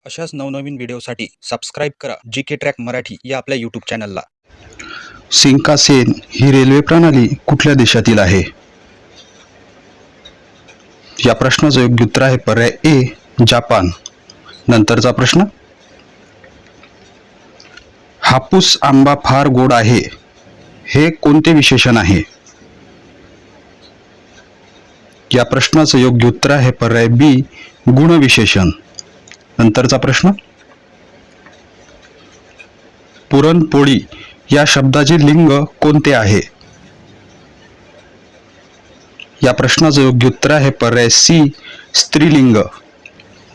अशाच नवनवीन व्हिडिओसाठी सबस्क्राईब करा जी.के ट्रॅक मराठी या आपल्या यूट्यूब चॅनलला. शिंकासेन ही रेल्वे प्रणाली कुठल्या देशातील आहे? या प्रश्नाचं योग्य उत्तर आहे पर्याय ए जापान. नंतरचा प्रश्न, हापूस आंबा फार गोड आहे हे कोणते विशेषण आहे? या प्रश्नाचं योग्य उत्तर आहे पर्याय बी गुणविशेषण. नंतरचा प्रश्न, पुरणपोळी या शब्दाचे लिंग कोणते आहे? या प्रश्नाचं योग्य उत्तर आहे पर्याय सी स्त्रीलिंग.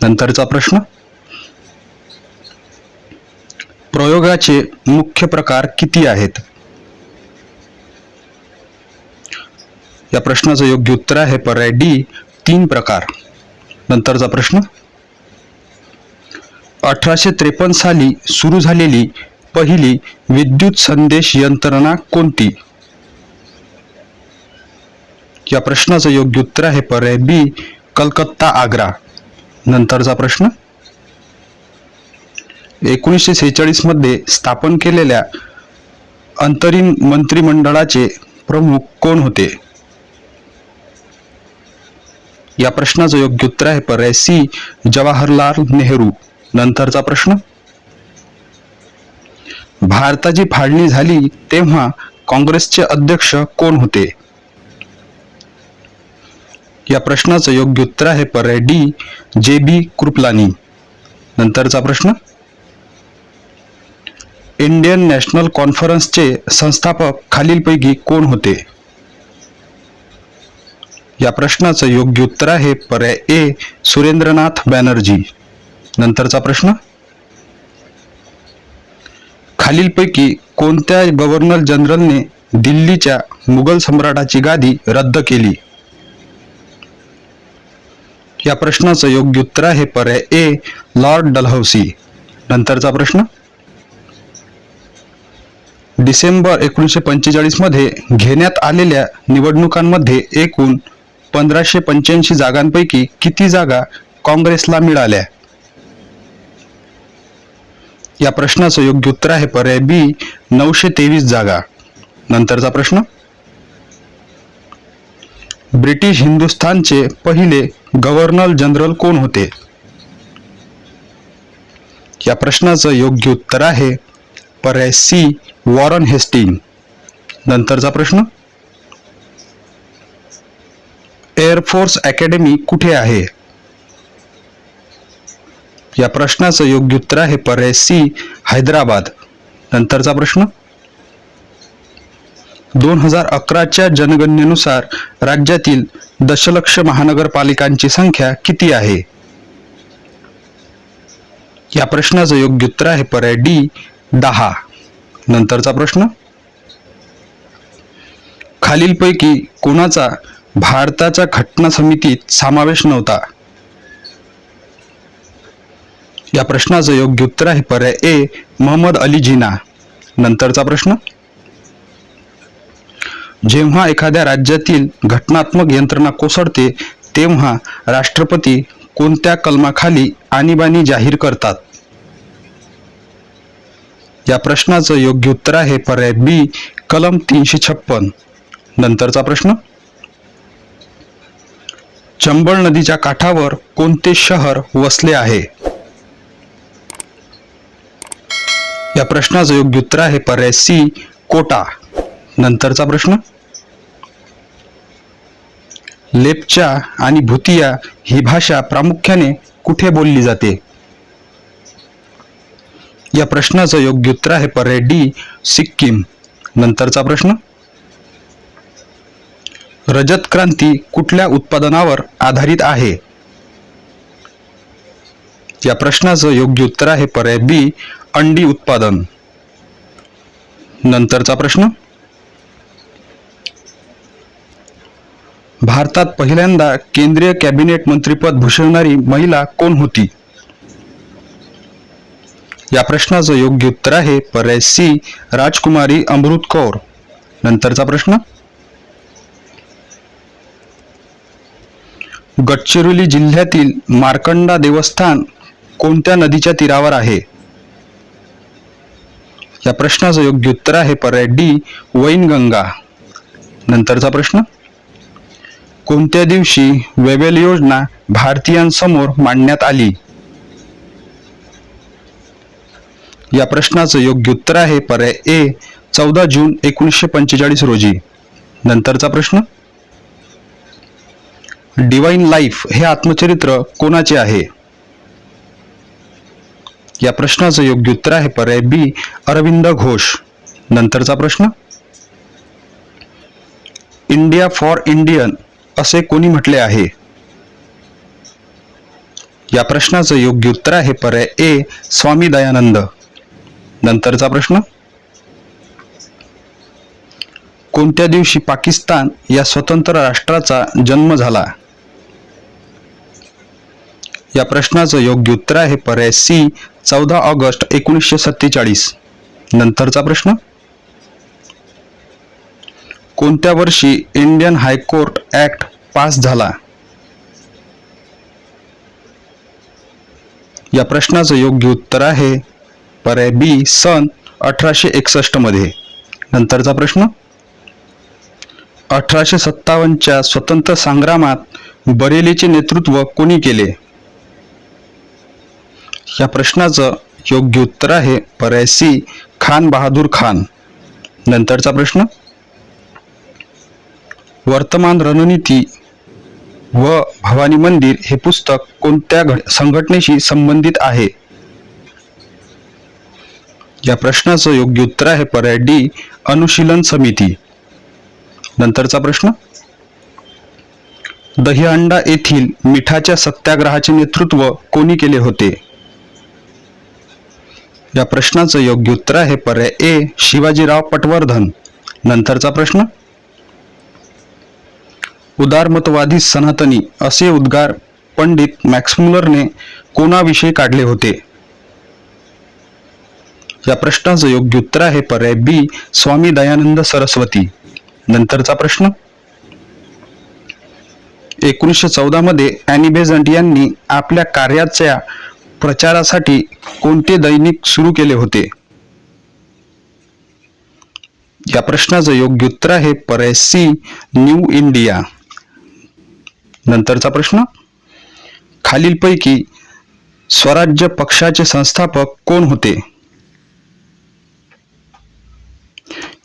नंतरचा प्रश्न, प्रयोगाचे मुख्य प्रकार किती आहेत? या प्रश्नाचं योग्य उत्तर आहे पर्याय डी 3 प्रकार. नंतरचा प्रश्न, 1853 साली सुरू झालेली पहिली विद्युत संदेश यंत्रणा कोणती? या प्रश्नाचं योग्य उत्तर आहे पर्याय बी कलकत्ता आग्रा. नंतरचा प्रश्न, 1946 मध्ये स्थापन केलेल्या अंतरिम मंत्रिमंडळाचे प्रमुख कोण होते? या प्रश्नाचं योग्य उत्तर आहे पर्याय सी जवाहरलाल नेहरू. नंतरचा प्रश्न, भारताची फाळणी झाली तेव्हा काँग्रेसचे अध्यक्ष कोण होते? या प्रश्नाचं योग्य उत्तर आहे पर्याय डी जे.बी. कृपलानी. नंतरचा प्रश्न, इंडियन नॅशनल कॉन्फरन्सचे संस्थापक खालीलपैकी कोण होते? या प्रश्नाचं योग्य उत्तर आहे पर्याय ए सुरेंद्रनाथ बॅनर्जी. नंतरचा प्रश्न, खालीलपैकी कोणत्या गव्हर्नर जनरलने दिल्लीच्या मुघल सम्राटाची गादी रद्द केली? या प्रश्नाचं योग्य उत्तर आहे पर्याय ए लॉर्ड डलहौसी. नंतरचा प्रश्न, डिसेंबर 1945 मध्ये घेण्यात आलेल्या निवडणुकांमध्ये एकूण 1585 जागांपैकी किती जागा काँग्रेसला मिळाल्या? या प्रश्नाचं योग्य उत्तर आहे पर्याय बी 923 जागा. नंतरचा प्रश्न, ब्रिटिश हिंदुस्थानचे पहिले गव्हर्नर जनरल कोण होते? या प्रश्नाचं योग्य उत्तर आहे पर्याय सी वॉरन हेस्टिंग. नंतरचा प्रश्न, एअरफोर्स अकॅडमी कुठे आहे? या प्रश्नाचं योग्य उत्तर आहे पर्याय सी हैदराबाद. नंतरचा प्रश्न, 2011च्या जनगणनेनुसार राज्यातील दशलक्ष महानगरपालिकांची संख्या किती आहे? या प्रश्नाचं योग्य उत्तर आहे पर्याय डी 10. नंतरचा प्रश्न, खालीलपैकी कोणाचा भारताच्या घटना समितीत समावेश नव्हता? या प्रश्नाचं योग्य उत्तर आहे पर्याय ए मोहम्मद अली जिना. नंतरचा प्रश्न, जेव्हा एखाद्या राज्यातील घटनात्मक यंत्रणा कोसळते तेव्हा राष्ट्रपती कोणत्या कलमाखाली आणीबाणी जाहीर करतात? या प्रश्नाचं योग्य उत्तर आहे पर्याय बी कलम 356. नंतरचा प्रश्न, चंबळ नदीच्या काठावर कोणते शहर वसले आहे? या प्रश्नाचं योग्य उत्तर आहे पर्याय सी कोटा. नंतरचा प्रश्न, लेप्चा आणि भुतिया ही भाषा प्रामुख्याने कुठे बोलली जाते? या प्रश्नाचं योग्य उत्तर आहे पर्याय डी सिक्कीम. नंतरचा प्रश्न, रजत क्रांती कुठल्या उत्पादनावर आधारित आहे? या प्रश्नाचं योग्य उत्तर आहे पर्याय बी अंडी उत्पादन. नंतरचा प्रश्न, भारतात पहिल्यांदा केंद्रीय कॅबिनेट मंत्रिपद भूषवणारी महिला कोण होती? या प्रश्नाचं योग्य उत्तर आहे पर्याय सी राजकुमारी अमृत कौर. नंतरचा प्रश्न, गडचिरोली जिल्ह्यातील मार्कंडा देवस्थान कोणत्या नदीच्या तीरावर आहे? या प्रश्नाचं योग्य उत्तर आहे पर्याय डी वैनगंगा. नंतरचा प्रश्न, कोणत्या दिवशी वेव्हेल योजना भारतीयांसमोर मांडण्यात आली? या प्रश्नाचं योग्य उत्तर आहे पर्याय ए 14 जून 1945 रोजी. नंतरचा प्रश्न, डिवाइन लाईफ हे आत्मचरित्र कोणाचे आहे? या प्रश्नाचं योग्य उत्तर आहे पर्याय बी अरविंद घोष. नंतरचा प्रश्न, इंडिया फॉर इंडियन असे कोणी म्हटले आहे? या प्रश्नाचं योग्य उत्तर आहे पर्याय ए स्वामी दयानंद. नंतरचा प्रश्न, कोणत्या दिवशी पाकिस्तान या स्वतंत्र राष्ट्राचा जन्म झाला? या प्रश्नाचं योग्य उत्तर आहे पर्याय सी 14 ऑगस्ट 1947. नंतरचा प्रश्न, कोणत्या वर्षी इंडियन हायकोर्ट ऍक्ट पास झाला? या प्रश्नाचं योग्य उत्तर आहे पर्याय बी सन 1861 मध्ये. नंतरचा प्रश्न, 1857च्या स्वतंत्र संग्रामात बरेलीचे नेतृत्व कोणी केले? या प्रश्नाचं योग्य उत्तर आहे पर्याय सी खान बहादूर खान. नंतरचा प्रश्न, वर्तमान रणनीती व भवानी मंदिर हे पुस्तक कोणत्या संघटनेशी संबंधित आहे? या प्रश्नाचं योग्य उत्तर आहे पर्याय डी अनुशीलन समिती. नंतरचा प्रश्न, दहीहंडा येथील मिठाच्या सत्याग्रहाचे नेतृत्व कोणी केले होते? या प्रश्नाचं योग्य उत्तर आहे पर्याय ए शिवाजीराव पटवर्धन. नंतरचा प्रश्न, उदारमतवादी सनातनी असे उद्गार पंडित मॅक्समुलरने कोणाविषयी काढले होते? या प्रश्नाचं योग्य उत्तर आहे पर्याय बी स्वामी दयानंद सरस्वती. नंतरचा प्रश्न, 1914 मध्ये ॲनी बेझंट यांनी आपल्या कार्याच्या प्रचारासाठी कोणते दैनिक सुरू केले होते? या प्रश्नाचं योग्य उत्तर आहे पर्याय सी न्यू इंडिया. नंतरचा प्रश्न, खालीलपैकी स्वराज्य पक्षाचे संस्थापक कोण होते?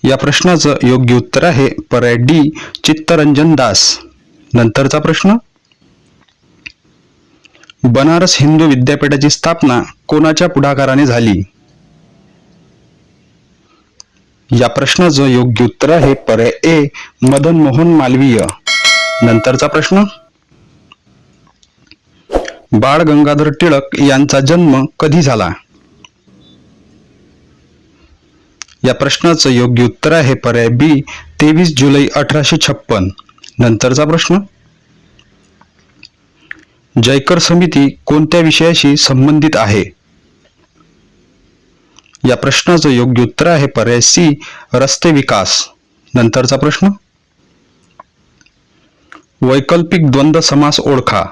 या प्रश्नाचं योग्य उत्तर आहे पर्याय डी चित्तरंजन दास. नंतरचा प्रश्न, बनारस हिंदू विद्यापीठाची स्थापना कोणाच्या पुढाकाराने झाली? या प्रश्नाचं योग्य उत्तर आहे पर्याय ए मदन मोहन मालवीय. नंतरचा प्रश्न, बाळ गंगाधर टिळक यांचा जन्म कधी झाला? या प्रश्नाचं योग्य उत्तर आहे पर्याय बी 23 जुलै 1856. नंतरचा प्रश्न, जयकर समिती कोणत्या विषयाशी संबंधित आहे? या प्रश्नाचं योग्य उत्तर आहे पर्याय सी रस्ते विकास. नंतरचा प्रश्न, वैकल्पिक द्वंद्व समास ओळखा.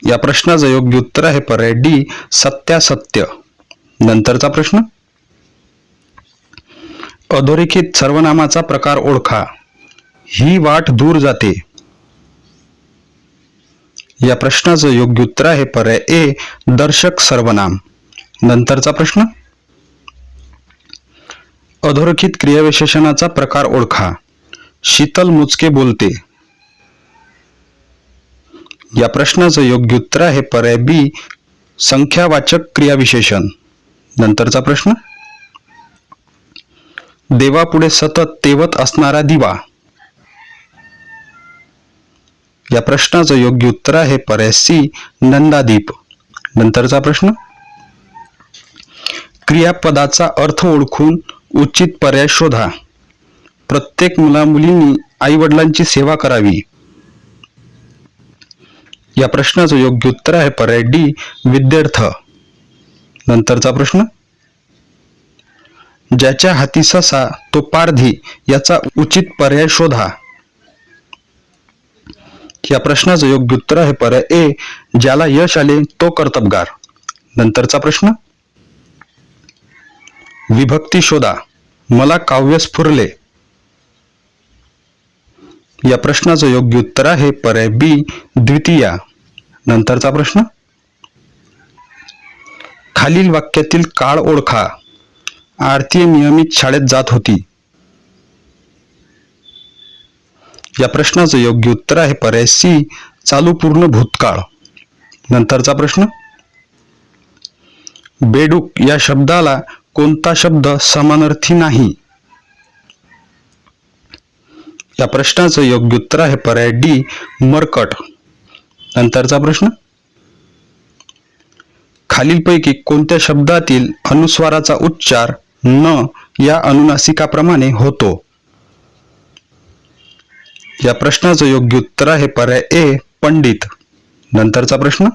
या प्रश्नाचं योग्य उत्तर आहे पर्याय डी सत्यासत्य. नंतरचा प्रश्न, अधोरेखित सर्वनामाचा प्रकार ओळखा. ही वाट दूर जाते. या प्रश्नाचं योग्य उत्तर आहे पर्याय ए दर्शक सर्वनाम. नंतरचा प्रश्न, अधोरेखित क्रियाविशेषणाचा प्रकार ओळखा. शीतल मुचके बोलते. या प्रश्नाचं योग्य उत्तर आहे पर्याय बी संख्यावाचक क्रियाविशेषण. नंतरचा प्रश्न, देवापुढे सतत तेवत असणारा दिवा. या प्रश्नाचं योग्य उत्तर आहे पर्याय सी नंदादीप. नंतरचा प्रश्न, क्रियापदाचा अर्थ ओळखून उचित पर्याय शोधा. प्रत्येक मुलामुलींनी आई वडिलांची सेवा करावी. या प्रश्नाचं योग्य उत्तर आहे पर्याय डी विद्यार्थ. नंतरचा प्रश्न, ज्याच्या हाती ससा तो पारधी याचा उचित पर्याय शोधा. या प्रश्नाचं योग्य उत्तर आहे पर्याय ए, ज्याला यश आले तो कर्तबगार. नंतरचा प्रश्न, विभक्ती शोधा. मला काव्य स्फुरले. या प्रश्नाचं योग्य उत्तर आहे पर्याय बी, द्वितीया. नंतरचा प्रश्न, खालील वाक्यातील काळ ओळखा. आरती नियमित शाळेत जात होती. या प्रश्नाचं योग्य उत्तर आहे पर्याय सी, चालू पूर्ण भूतकाळ. नंतरचा प्रश्न, बेडूक या शब्दाला कोणता शब्द समानार्थी नाही. या प्रश्नाचं योग्य उत्तर आहे पर्याय डी, मरकट. नंतरचा प्रश्न, खालीलपैकी कोणत्या शब्दातील अनुस्वाराचा उच्चार न या अनुनासिकाप्रमाणे होतो. या प्रश्नाचं योग्य उत्तर आहे पर्याय ए, पंडित. नंतरचा प्रश्न,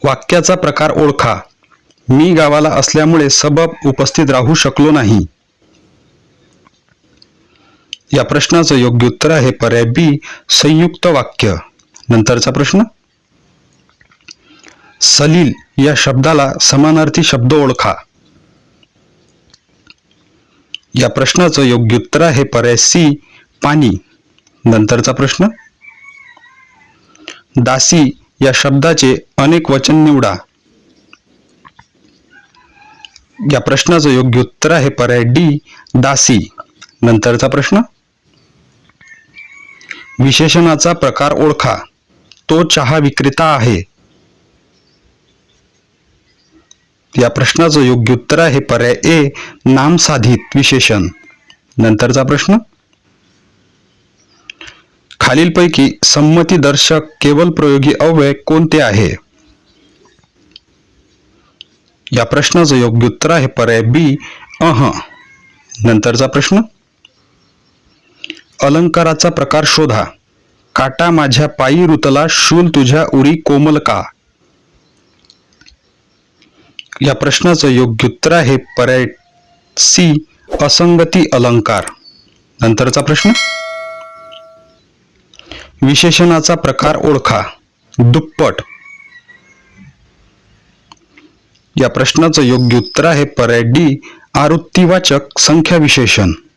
वाक्याचा प्रकार ओळखा. मी गावाला असल्यामुळे सबब उपस्थित राहू शकलो नाही. या प्रश्नाचं योग्य उत्तर आहे पर्याय बी, संयुक्त वाक्य. नंतरचा प्रश्न, सलील या शब्दाला समानार्थी शब्द ओळखा. या प्रश्नाचं योग्य उत्तर आहे पर्याय सी, पाणी. नंतरचा प्रश्न, दासी या शब्दाचे अनेक वचन निवडा. या प्रश्नाचं योग्य उत्तर आहे पर्याय डी, दासी. नंतरचा प्रश्न, विशेषणाचा प्रकार ओळखा. तो चहा विक्रेता आहे. या प्रश्नाचं योग्य उत्तर आहे पर्याय ए, नामसाधित विशेषण. नंतरचा प्रश्न, खालीलपैकी संमतीदर्शक केवल प्रयोगी अव्यय कोणते आहे. या प्रश्नाचं योग्य उत्तर आहे पर्याय बी, अह. नंतरचा प्रश्न, अलंकाराचा प्रकार शोधा. काटा माझ्या पायी रुतला, शूल तुझ्या उरी कोमल का. या प्रश्नाचं योग्य उत्तर आहे पर्याय सी, असंगती अलंकार. नंतरचा प्रश्न, विशेषणाचा प्रकार ओळखा. दुप्पट. या प्रश्नाचं योग्य उत्तर आहे पर्याय डी, आवृत्तीवाचक संख्या विशेषण.